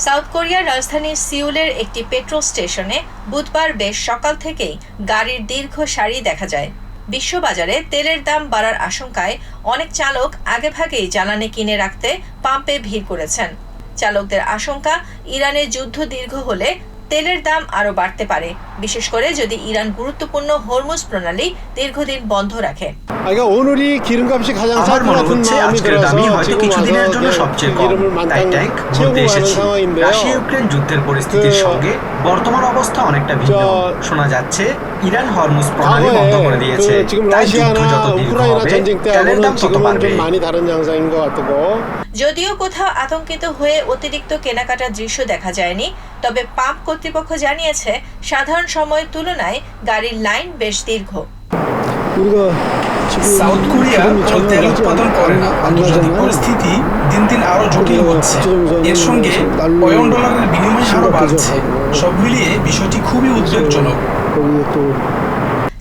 South কোরিয়ার রাজধানী সিউলের একটি পেট্রোল স্টেশনে বুধবার বেশ সকাল থেকেই গাড়ির দীর্ঘ সারি দেখা যায়। বিশ্ববাজারে তেলের দাম বাড়ার আশঙ্কায় অনেক চালক আগেভাগেই জ্বালানি কিনে রাখতে পাম্পে ভিড় করেছেন। চালকদের আশঙ্কা, ইরানে যুদ্ধ দীর্ঘ হলে তেলের দাম আরও বাড়তে পারে, বিশেষ করে যদি ইরান গুরুত্বপূর্ণ হরমুজ প্রণালী দীর্ঘদিন বন্ধ রাখে। আমার মনে হচ্ছে আজকের দামই হয়তো কিছুদিনের জন্য সবচেয়ে কম, তাই ট্যাঙ্ক ভরতে এসেছি। রাশিয়া ইউক্রেন যুদ্ধের পরিস্থিতির সঙ্গে বর্তমান অবস্থা অনেকটা ভিন্ন। শোনা যাচ্ছে ইরান হরমুজ প্রণালী বন্ধ করে দিয়েছে, তাই যুদ্ধ যত দীর্ঘ হবে তেলের দাম তত বাড়বে। যদিও কোথাও আতঙ্কিত হয়ে অতিরিক্ত কেনাকাটার দৃশ্য দেখা যায়নি, তবে পাম্প কর্তৃপক্ষ জানিয়েছে সাধারণ সময়ের তুলনায় গাড়ির লাইন বেশ দীর্ঘ। সাউথ কোরিয়া তেল উৎপাদন করে না, আন্তর্জাতিক পরিস্থিতি দিন দিন আরো জটিল হচ্ছে। এর সঙ্গে পয়ন ডলারের বিনিময় হারও বাড়ছে। সব মিলিয়ে বিষয়টি খুবই উদ্বেগজনক।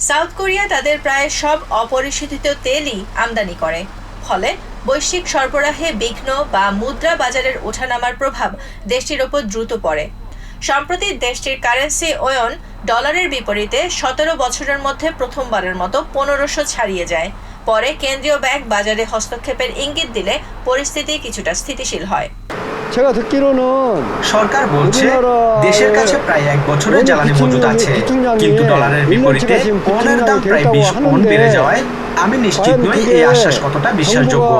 সাউথ কোরিয়া তাদের প্রায় সব অপরিশোধিত তেলই আমদানি করে, ফলে বৈশ্বিক সরবরাহে বিঘ্ন বা মুদ্রা বাজারের ওঠানামার প্রভাব দেশটির ওপর দ্রুত পড়ে। সম্প্রতি দেশটির কারেন্সি ওয়ন ডলারের বিপরীতে 17 বছরের মধ্যে প্রথমবারের মতো 1500 ছাড়িয়ে যায়। পরে কেন্দ্রীয় ব্যাংক বাজারে হস্তক্ষেপের ইঙ্গিত দিলে পরিস্থিতি কিছুটা স্থিতিশীল হয়। সরকার বলছে দেশের কাছে প্রায় 1 বছরের জ্বালানি মজুদ আছে, কিন্তু ডলারের বিপরীতে ওনের দাম প্রায় 20 গুণ বেড়ে যাওয়ায় আমি নিশ্চিত নই এই আশ্বাস কতটা বিশ্বাসযোগ্য।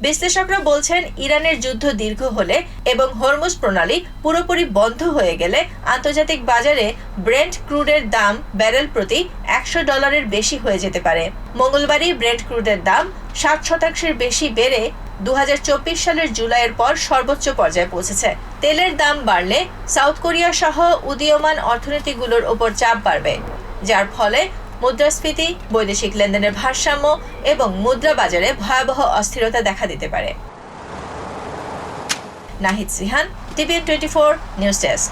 বিশ্লেষকরা বলছেন, ইরানের যুদ্ধ দীর্ঘ হলে এবং হরমুজ প্রণালী পুরোপুরি বন্ধ হয়ে গেলে আন্তর্জাতিক বাজারে ব্রেন্ট ক্রুডের দাম ব্যারেল প্রতি $100 বেশি হয়ে যেতে পারে। মঙ্গলবারই ব্রেন্ট ক্রুডের দাম 60% বেশি বেড়ে 2024 সালের জুলাইয়ের পর সর্বোচ্চ পর্যায়ে পৌঁছেছে। তেলের দাম বাড়লে সাউথ কোরিয়া সহ উদীয়মান অর্থনীতিগুলোর ওপর চাপ বাড়বে, যার ফলে মুদ্রাস্ফীতি, বৈদেশিক লেনদেনের ভারসাম্য এবং মুদ্রা বাজারে ভয়াবহ অস্থিরতা দেখা দিতে পারে। Nahid Sihan, TVN24 news desk.